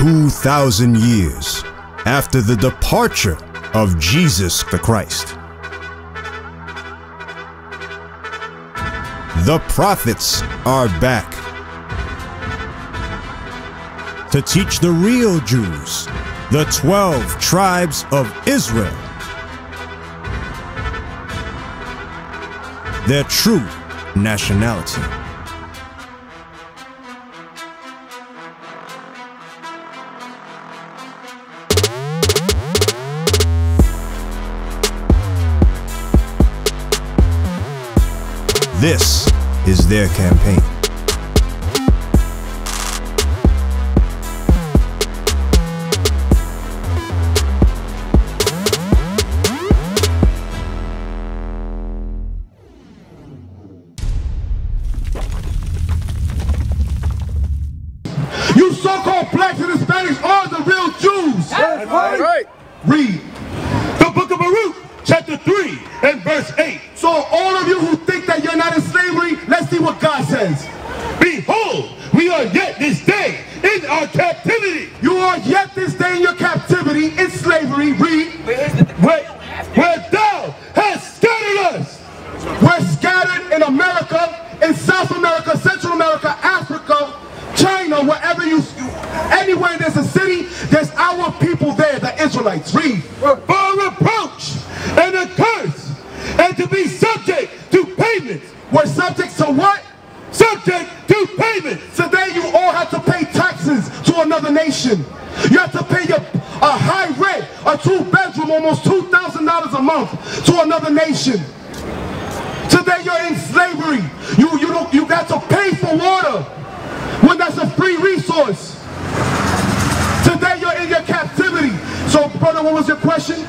2,000 years after the departure of Jesus the Christ. The prophets are back to teach the real Jews, the 12 tribes of Israel, their true nationality. This is their campaign. You so-called blacks and Hispanics are the real Jews. That's right. Read the book of Baruch, chapter 3 and verse 8. So all of you who think that you're not in slavery, let's see what God says. Behold, we are yet this day in our captivity. You are yet this day in your captivity, in slavery. Read. Where thou hast scattered us. We're scattered in America, in South America, Central America, Africa, China, wherever anywhere there's a city, there's our people there, the Israelites. Read. For reproach and a curse, and to be subject to payments. We're subject to what? Subject to payments. Today you all have to pay taxes to another nation. You have to pay a high rent, a 2-bedroom, almost $2,000 a month to another nation. Today you're in slavery. You got to pay for water when that's a free resource. Today you're in your captivity. So brother, what was your question?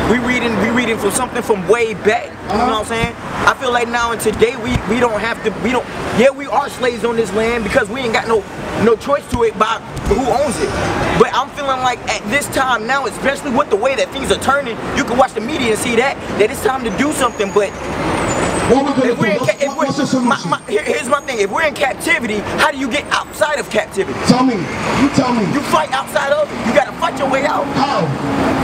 We reading from something from way back. You know what I'm saying? I feel like now and today we don't have to, yeah, we are slaves on this land because we ain't got no choice to it by who owns it. But I'm feeling like at this time now, especially with the way that things are turning, you can watch the media and see that it's time to do something. But here's my thing. If we're in captivity, how do you get outside of captivity? Tell me. You tell me. You fight outside of it. You gotta fight your way out. How?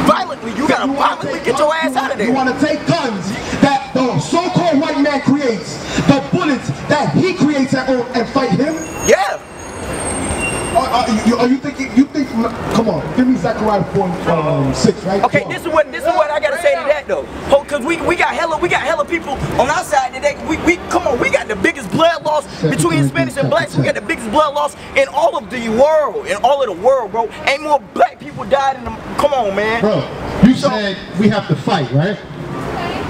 Violently. You gotta violently get your ass out of there. You want to take guns that the so-called white man creates, the bullets that he creates and fight him? Yeah. Are you thinking? Come on, give me Zechariah 4:6, right? Okay, this is what I gotta say to that though. Cause we got hella people on our side today. Come on, we got the biggest blood loss between Hispanics and blacks. We got the biggest blood loss in all of the world, bro. Ain't more black people died in them. Come on, man. Bro, you said we have to fight, right?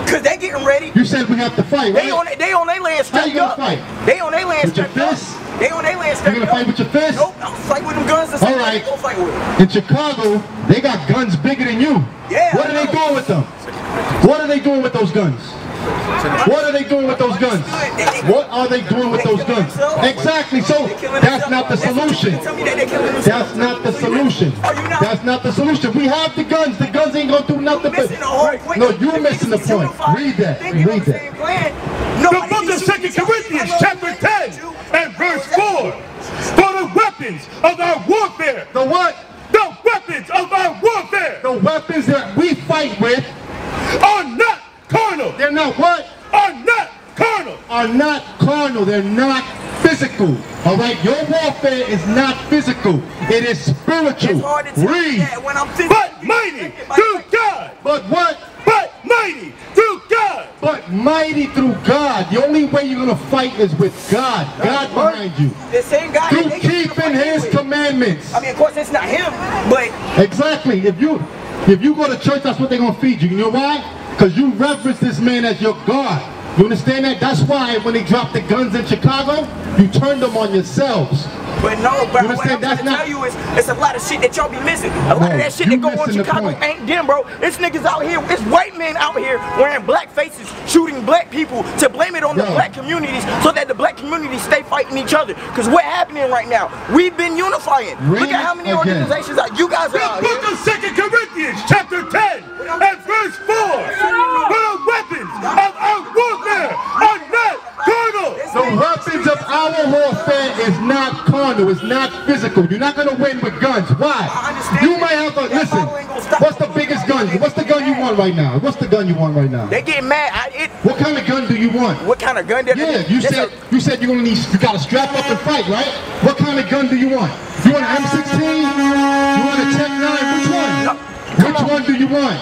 Cause they getting ready. You said we have to fight, right? They on their land strapped up. Fight? They on their land strapped up. They on their land strapped up. You gonna fight with your fists? Nope, I'll fight with them guns. All right. Go fight with them. In Chicago, they got guns bigger than you. Yeah. What are they doing with them? What are they doing with those guns? What are they doing with those guns? What are they doing with those guns? Exactly. So that's not the solution. That's not the solution. That's not the solution. We have the guns. The guns ain't gonna do nothing but. No, you're missing the point. Read that. Read that. The book of 2 Corinthians, chapter 10 and verse 4. For the weapons of our warfare. The what? The weapons of our warfare. The weapons that we fight with are not carnal. They're not what? Are not carnal. Are not carnal. They're not physical. All right? Your warfare is not physical. It is spiritual. Read. But mighty through God. But what? But mighty through God. But mighty through God. The only way you're going to fight is with God. God behind you. The same God. Through keeping His commandments. I mean, of course, it's not Him, but... Exactly. If you go to church, that's what they're going to feed you. You know why? Because you reverence this man as your God. You understand that? That's why when they dropped the guns in Chicago, you turned them on yourselves. But no, bro, what I'm trying to tell you is, it's a lot of shit that y'all be missing. A lot of that shit that go on in Chicago ain't them, bro. It's niggas out here, it's white men out here wearing black faces, shooting black people to blame it on the black communities so that the black communities stay fighting each other. Because what's happening right now, we've been unifying. Look at how many organizations you guys are out here. The book of 2 Corinthians, chapter 10 and verse 4. For the weapons of our warfare are not carnal. The weapons of our Our warfare is not carnal, it's not physical. You're not going to win with guns. Why? You might have a, listen, what's the biggest gun? What's the gun you want right now? What's the gun you want right now? They get mad. What kind of gun do you want? What kind of gun? Yeah, you said you're gonna need, you gotta strap up and fight, right? What kind of gun do you want? You want an M16? You want a Tech 9? Which one? Which one do you want?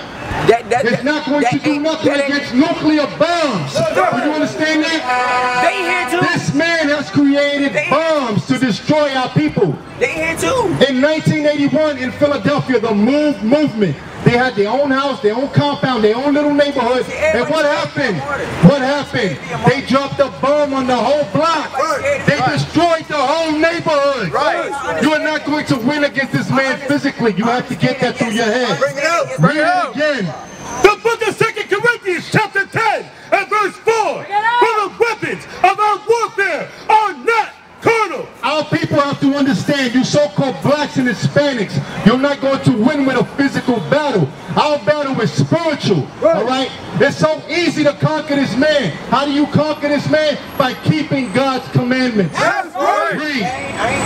It's not going to do nothing against nuclear bombs. Do you understand that? They here too. This man has created bombs to destroy our people. They here too. In 1981 in Philadelphia, the MOVE movement, they had their own house, their own compound, their own little neighborhood. And what happened? What happened? They dropped a bomb on the whole block. They destroyed the whole neighborhood. You are not going to win against this man physically. You have to get that through your head. Bring it up. Read it again. The book of 2 Corinthians chapter 10 and verse 4. For the weapons of our warfare are not carnal. Our people have to understand, you so-called blacks and Hispanics, you're not going to win with a physical battle. Our battle is spiritual, all right? It's so easy to conquer this man. How do you conquer this man? By keeping God's commandments. That's right. Read.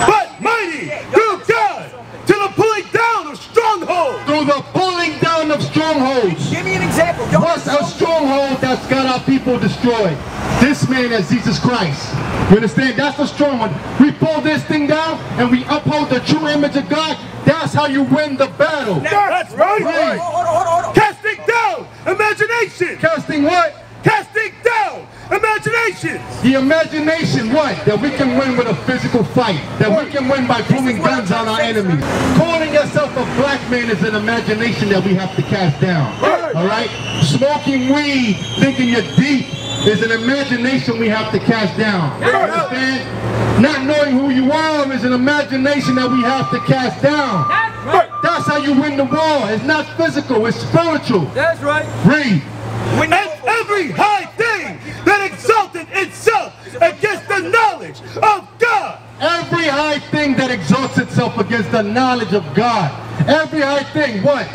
But mighty through God to the pulling down of strongholds. Through the pulling down of strongholds. Give me an example. What's a stronghold that's got our people destroyed? This man is Jesus Christ. You understand? That's the stronghold. We pull this thing down and we uphold the true image of God. That's how you win the battle. That's right. Hold on. Casting down imagination. Casting what? Casting down imaginations. The imagination, what? That we can win with a physical fight. That we can win by pulling guns on our enemies. Calling yourself a black man is an imagination that we have to cast down. Alright? Smoking weed, thinking you're deep, is an imagination we have to cast down. You understand? Not knowing who you are is an imagination that we have to cast down. That's how you win the war. It's not physical, it's spiritual. That's right. Read. And every high thing that exalted itself against the knowledge of God. Every high thing that exalts itself against the knowledge of God. Every high thing, what?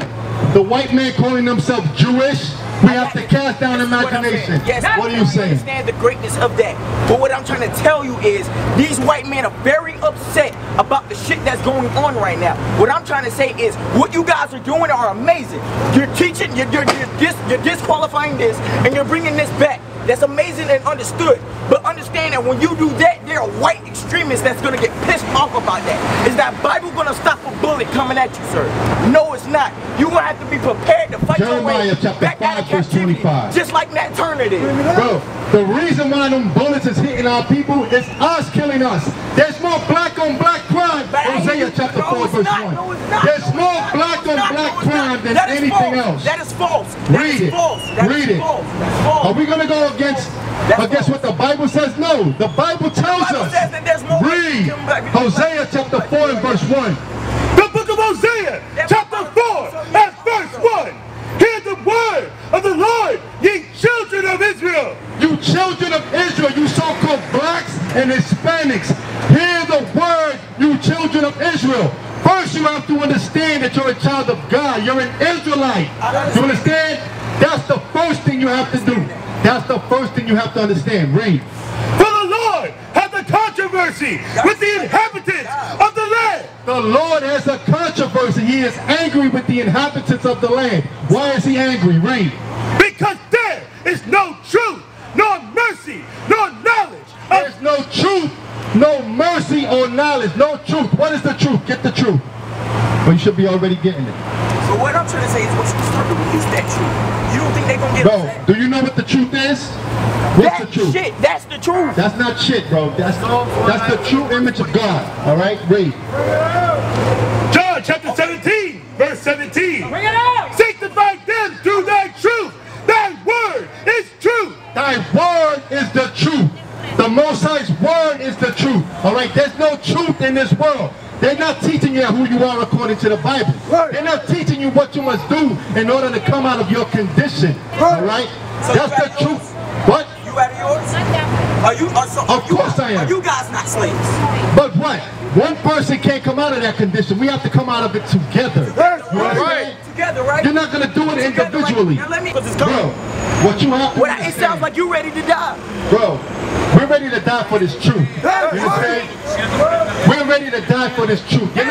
The white man calling himself Jewish, we have to cast down imagination. Yes, what are you saying? I understand the greatness of that. But what I'm trying to tell you is these white men are very upset about the shit that's going on right now. What I'm trying to say is what you guys are doing are amazing. You're teaching, you're disqualifying this, and you're bringing this back. That's amazing and understood. But understand that when you do that, there are white extremists that's going to get pissed off about that. Is that Bible going to stop a bullet coming at you, sir? No, it's not. You're going to have to be prepared to fight your way back out of captivity, just like Nat Turner did. Bro, the reason why them bullets is hitting our people is us killing us. There's more black on black crime. Hosea chapter 4 verse 1. There's more black on black crime than anything else. That is false. Read it. Read it. Are we going to go against what the Bible says? No. The Bible tells us. Read Hosea chapter 4 and verse 1. The book of Hosea chapter 4 and verse 1. Hear the word of the Lord, ye children of Israel. You children of Israel, you so-called blacks and Hispanics, hear the word, you children of Israel. First, you have to understand that you're a child of God. You're an Israelite. You understand? That's the first thing you have to do. That's the first thing you have to understand. Read. For the Lord hath a controversy with the inhabitants of the land. The Lord has a controversy. He is angry with the inhabitants of the land. Why is he angry? Read. Because there is no truth, nor mercy, nor knowledge. There's no truth, no mercy or knowledge. No truth. What is the truth? Get the truth. Well, you should be already getting it. So what I'm trying to say is what you started with is that truth. You don't think they're going to get upset? Bro, do you know what the truth is? What's the truth? Shit, that's the truth. That's not shit, bro. That's the true image of God. All right? Read. John chapter 17, verse 17. Bring it out. Sanctify them through thy truth. Thy word is truth. Thy word is the truth. The Most High's word is the truth. All right? There's no truth in this world. They're not teaching you who you are according to the Bible. They're not teaching you what you must do in order to come out of your condition. All right? So that's the truth. What? You out of yours? Of course I am. Are you guys not slaves? But what? One person can't come out of that condition. We have to come out of it together. Right. together, right? You're not going to do it individually. Now let me, Bro, what you have to do it sounds like you're ready to die. Bro, we're ready to die for this truth. You understand? We're ready to die for this truth. You're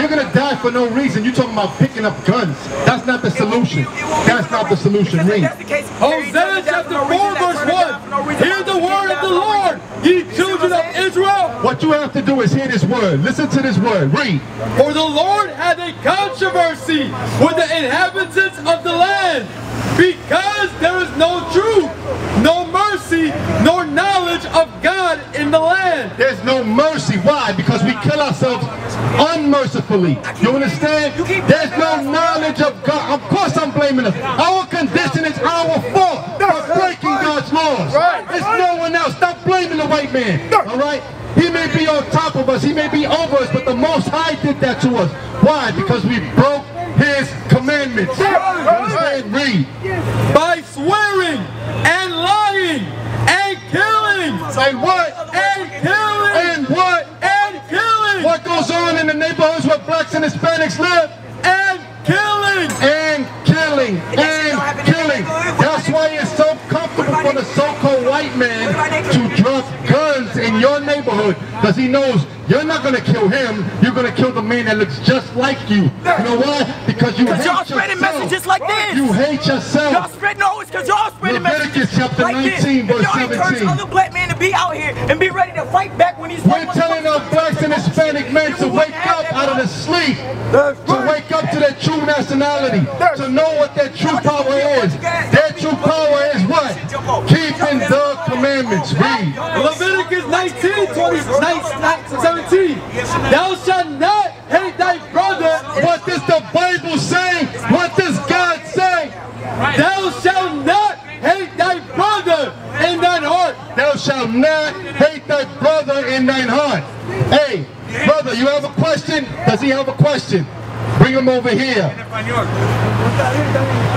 gonna die for no reason. You're talking about picking up guns. That's not the solution. That's not the solution. Read. Hosea chapter 4 verse 1. Hear the word of the Lord, ye children of Israel. What you have to do is hear this word. Listen to this word. Read. For the Lord had a controversy with the inhabitants of the land, because there is no truth, no mercy, nor knowledge of God in the land. There's no mercy. Why? Because we kill ourselves unmercifully. You understand? There's no knowledge of God. Of course I'm blaming us. Our condition is our fault for breaking God's laws. It's no one else. Stop blaming the white man. Alright? He may be on top of us. He may be over us. But the Most High did that to us. Why? Because we broke His commandments. Understand? Read. By swearing and lying and killing. Say what? And killing. And what? And killing. What goes on in the neighborhoods where blacks and Hispanics live? And killing. And killing. And killing. That's why it's so comfortable for the so-called white man to drop guns in your neighborhood, because he knows you're not going to kill him, you're going to kill the man that looks just like you. You know why? Because you hate y'all yourself. spreading messages like this. You hate yourself. Y'all spreading, no, it's because y'all spreading Leviticus messages chapter like 19 this. verse Y'all 17. encourage other black men to be out here and be ready to fight back when these We're telling our blacks and Hispanic men to wake up out of the sleep, to wake up to their true nationality, to know what their true power is. Their true power is what? Keeping the commandments. Read. Leviticus 17. Thou shalt not hate thy brother. What does the Bible say? What does God say? Thou shalt not hate thy brother in thine heart. Thou shalt not hate thy brother in thine heart. Hey, brother, you have a question? Does he have a question? Bring him over here.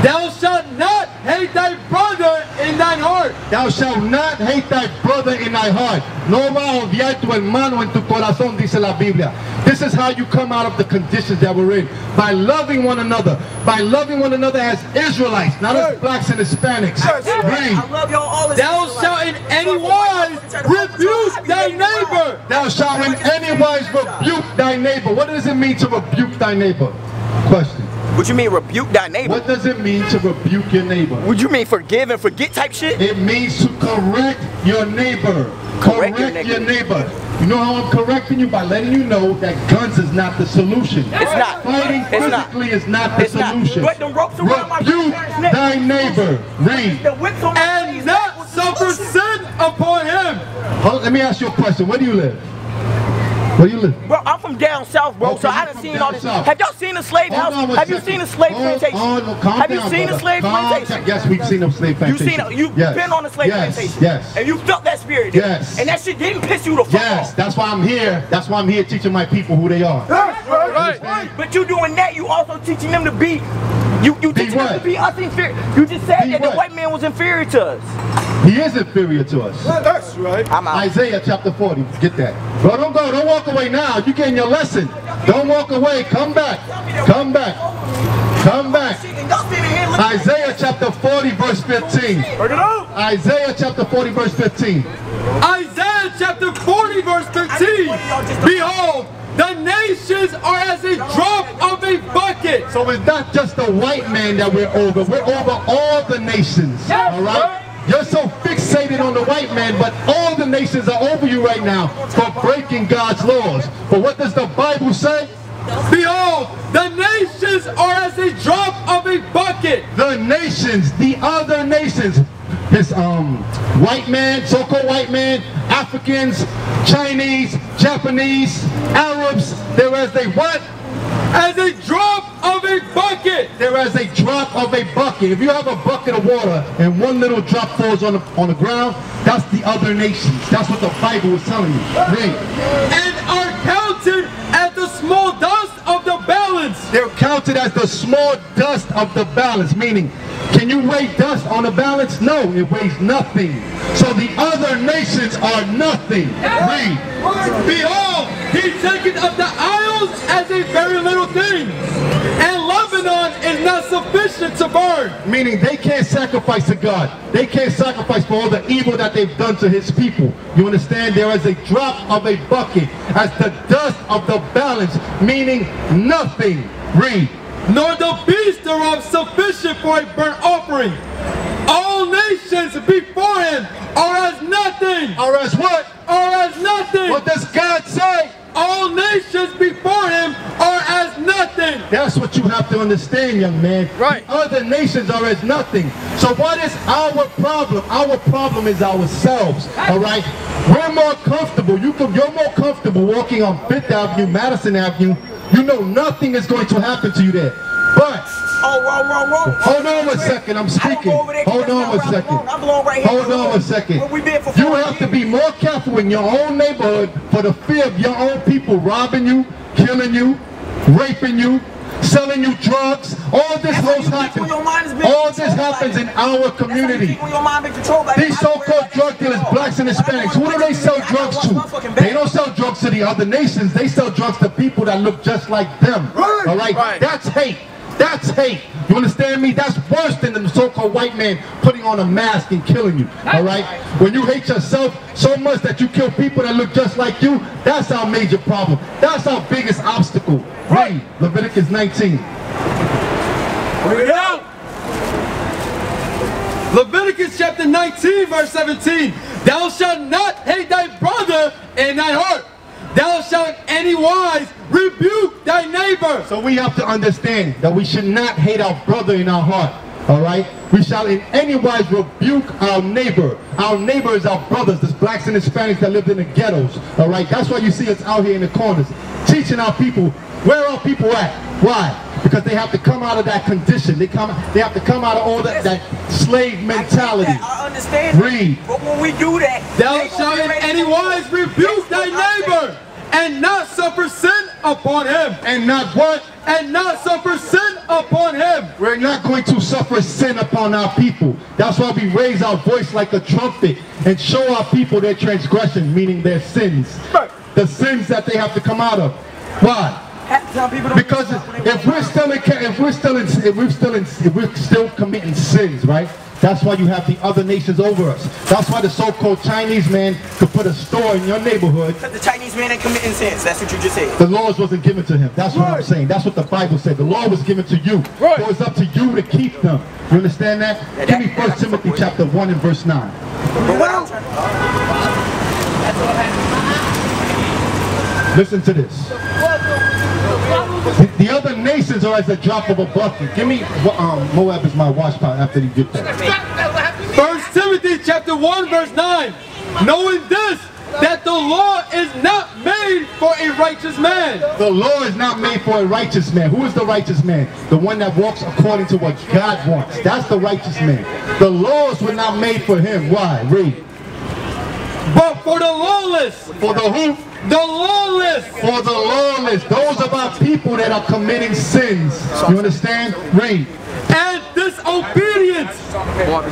Thou shalt not hate thy brother in thine heart. Thou shalt not hate thy brother in thy heart. No vas a odiar tu hermano en tu corazón, dice la Biblia. This is how you come out of the conditions that we're in. By loving one another. By loving one another as Israelites, not as blacks and Hispanics. Read. I love y'all all as Thou shalt in any wise rebuke thy neighbor. Thou shalt in any wise rebuke thy neighbor. What does it mean to rebuke thy neighbor? Question. What you mean rebuke thy neighbor? What does it mean to rebuke your neighbor? What you mean forgive and forget type shit? It means to correct your neighbor. Correct your neighbor. You know how I'm correcting you? By letting you know that guns is not the solution. It's not. Fighting physically is not the solution. But them ropes around my rebuke thy neighbor. Read. And not suffer sin upon him. Let me ask you a question. Where do you live? Where you live? Bro, I'm from down south, bro, so I done seen all this. Have y'all seen a slave house? Have you seen a slave plantation? Have you seen a slave plantation? Yes, we've seen a slave plantation. You've been on a slave plantation. Yes. And you felt that spirit. Yes. And that shit didn't piss you the fuck off. Yes, that's why I'm here. That's why I'm here teaching my people who they are. Right. But you doing that, you also teaching them to be, you teaching them to be us inferior. You just said that the white man was inferior to us. He is inferior to us. That's right. I'm out. Isaiah chapter 40. Get that. Bro, don't go. Don't walk away now. You getting your lesson. Don't walk away. Come back. Come back. Come back. Isaiah chapter 40 verse 15. Isaiah chapter 40 verse 15. Isaiah chapter 40 verse 15. Behold, the nations are as a drop of a bucket. So it's not just the white man that we're over. We're over all the nations. All right? You're so fixated on the white man, but all the nations are over you right now for breaking God's laws. But what does the Bible say? Behold, the nations are as a drop of a bucket. The nations, the other nations. This white man, so-called white man, Africans, Chinese, Japanese, Arabs, they're as they what? As a drop of a bucket. They're as a drop of a bucket. If you have a bucket of water and one little drop falls on the ground, that's the other nations. That's what the Bible is telling you. Read. And are counted as the small dust of the balance. They're counted as the small dust of the balance, meaning, can you weigh dust on a balance? No, it weighs nothing. So the other nations are nothing. Read. Behold, he taketh of the isles kills as a very little thing. And Lebanon is not sufficient to burn. Meaning they can't sacrifice to God. They can't sacrifice for all the evil that they've done to his people. You understand? There is a drop of a bucket as the dust of the balance, meaning nothing. Read. Nor the beast thereof sufficient for a burnt offering. All nations before him are as nothing. Or as what? Are as nothing. What does God say? All nations before him are as nothing. That's what you have to understand, young man. Right. The other nations are as nothing. So what is our problem? Our problem is ourselves. All right. We're more comfortable. You're more comfortable walking on 5th Avenue, Madison Avenue. You know nothing is going to happen to you there. But hold on a second, I'm speaking. Hold on a second. Hold on a second. You have to be more careful in your own neighborhood for the fear of your own people robbing you, killing you, raping you, selling you drugs. All this happens. All this happens in our community. These so-called drug dealers, blacks and Hispanics, who do they sell drugs to? They don't sell drugs to the other nations. They sell drugs to people that look just like them. All right? That's hate. That's hate. You understand me? That's worse than the so-called white man putting on a mask and killing you. All right? When you hate yourself so much that you kill people that look just like you, that's our major problem. That's our biggest obstacle. Read Leviticus 19. Bring it out. Leviticus chapter 19, verse 17. Thou shalt not hate thy brother in thy heart. Thou shalt anywise rebuke thy neighbor. So we have to understand that we should not hate our brother in our heart. All right? We shall in any wise rebuke our neighbor. Our neighbor is our brothers, the blacks and Hispanics that lived in the ghettos. All right? That's why you see us out here in the corners, teaching our people. Where are people at? Why? Because they have to come out of that condition. They have to come out of all that slave mentality. I understand. Read. But when we do that, thou shalt in any wise rebuke thy neighbor, and not suffer sin upon him. And not what? And not suffer sin upon him. We're not going to suffer sin upon our people. That's why we raise our voice like a trumpet and show our people their transgression, meaning their sins. The sins that they have to come out of. Why? Because if we're still committing sins, right? That's why you have the other nations over us. That's why the so-called Chinese man could put a store in your neighborhood. Because the Chinese man ain't committing sins. That's what you just said. The laws wasn't given to him. That's what I'm saying. That's what the Bible said. The law was given to you. Right. So it's up to you to keep them. You understand that? Give me 1 Timothy chapter 1 and verse 9. Listen to this. The other nations are as a drop of a bucket. Give me, Moab is my wash pot after you get that. 1 Timothy chapter 1 verse 9. Knowing this, that the law is not made for a righteous man. The law is not made for a righteous man. Who is the righteous man? The one that walks according to what God wants. That's the righteous man. The laws were not made for him. Why? Read. But for the lawless. For the who? The lawless. For the lawless. Those are our people that are committing sins. You understand? Read. And disobedience.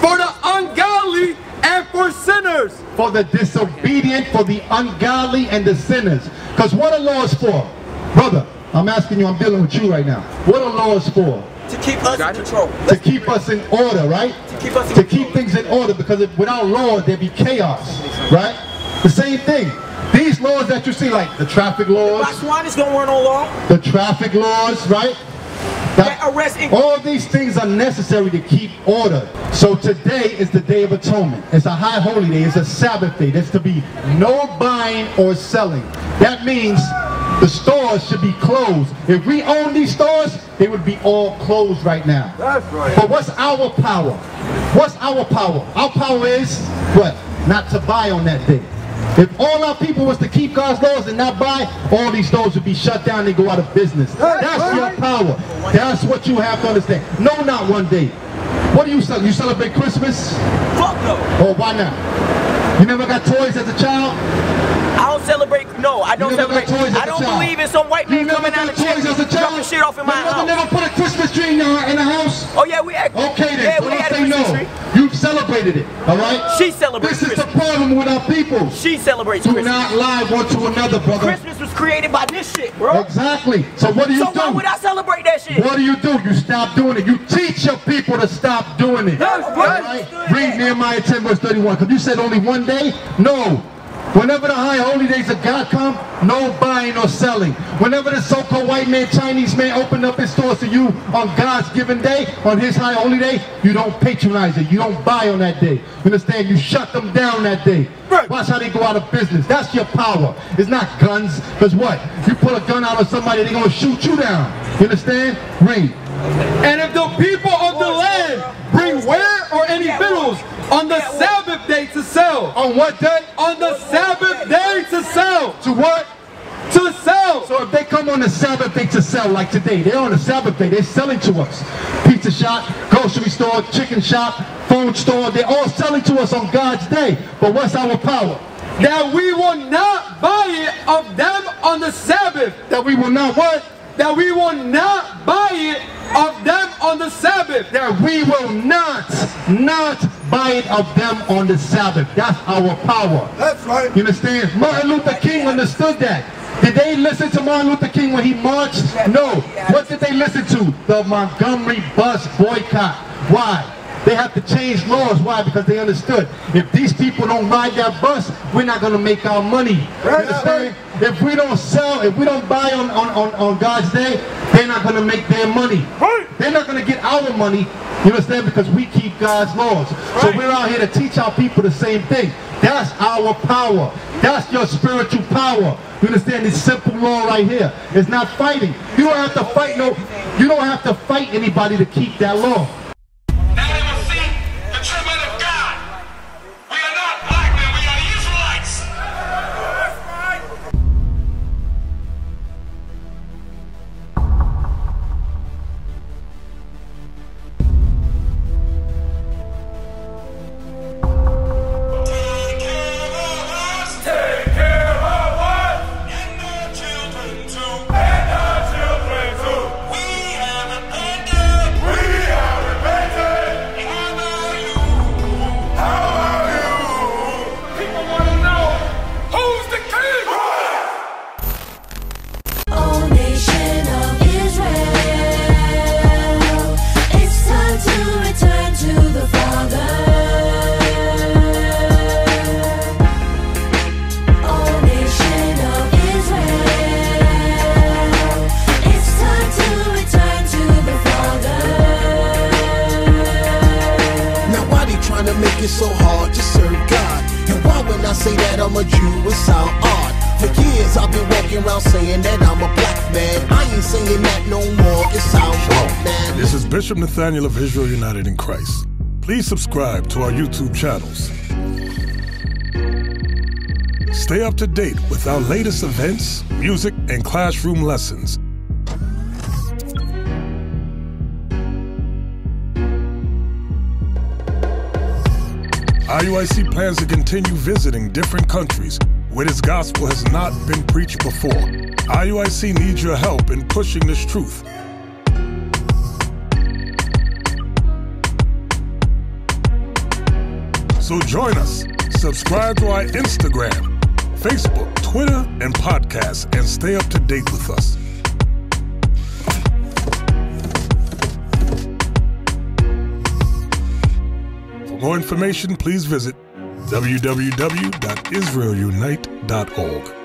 For the ungodly and for sinners. For the disobedient, for the ungodly, and the sinners. Because what are laws for? Brother, I'm asking you, I'm dealing with you right now. What are laws for? To keep us in control. To keep us in order, right? To keep things in order, because without law, there'd be chaos, right? The same thing. These laws that you see, like the traffic laws. Botswana's don't want no law. The traffic laws, right? All these things are necessary to keep order. So today is the Day of Atonement. It's a high holy day. It's a Sabbath day. There's to be no buying or selling. That means the stores should be closed. If we own these stores, they would be all closed right now. That's right. But what's our power? What's our power? Our power is what? Not to buy on that day. If all our people was to keep God's laws and not buy, all these stores would be shut down and go out of business. That's your power. That's what you have to understand. No, not one day. What do you celebrate? You celebrate Christmas? Fuck no. Oh, why not? You never got toys as a child? I was don't celebrate. No, I don't celebrate. I don't believe in some white man coming out of church dropping shit off in my house. You never put a Christmas tree in the house? Oh yeah, we had. Okay then. Yeah, So we had a say Christmas no. tree. You've celebrated it. All right. She celebrates. This is the problem with our people. She celebrates Do Christmas. not lie one to another, brother. Christmas was created by this shit, bro. Exactly. So what do you do? So why would I celebrate that shit? What do? You stop doing it. You teach your people to stop doing it. That's right. Read Nehemiah 10 verse 31. Because you said only one day? No. Whenever the high holy days of God come, no buying or selling. Whenever the so-called white man, Chinese man open up his stores to you on God's given day, on his high holy day, you don't patronize it. You don't buy on that day. You understand? You shut them down that day. Right. Watch how they go out of business. That's your power. It's not guns. Because what? You pull a gun out on somebody, they're going to shoot you down. You understand? Read. And if the people of the land bring ware or any victuals on the Sabbath day to sell. On what day? On the Sabbath day to sell. To what? To sell. So if they come on the Sabbath day to sell, like today, they're on the Sabbath day, they're selling to us. Pizza shop, grocery store, chicken shop, phone store, they're all selling to us on God's day. But what's our power? That we will not buy it of them on the Sabbath. That we will not what? That we will not buy it of them on the Sabbath. That we will not buy it of them on the Sabbath. That's our power. That's right. You understand? Martin Luther King understood that. Did they listen to Martin Luther King when he marched? No. What did they listen to? The Montgomery bus boycott. Why? They have to change laws. Why? Because they understood. If these people don't ride that bus, we're not going to make our money. You understand? If we don't sell, if we don't buy on God's day, they're not going to make their money. They're not going to get our money. You understand? Because we keep God's laws. So we're out here to teach our people the same thing. That's our power. That's your spiritual power. You understand this simple law right here? It's not fighting. You don't have to fight you don't have to fight anybody to keep that law. Now they will see the true men of God. We are not black men, we are the Israelites. Take care of us. And the children too. We have repented. How are you? People want to know, who's the king? Oh, nation of Israel, it's time to return to the Father. Oh, nation of Israel, it's time to return to the Father. Now why they trying to make it so hard to serve God? And why when I say that I'm a Jew it sound odd? For years I've been walking around saying that I'm a black man. I ain't saying that no more, it sounds wrong, man. This is Bishop Nathaniel of Israel United in Christ. Please subscribe to our YouTube channels. Stay up to date with our latest events, music, and classroom lessons. IUIC plans to continue visiting different countries where this gospel has not been preached before. IUIC needs your help in pushing this truth. So join us. Subscribe to our Instagram, Facebook, Twitter, and podcasts, and stay up to date with us. For more information, please visit www.israelunite.org.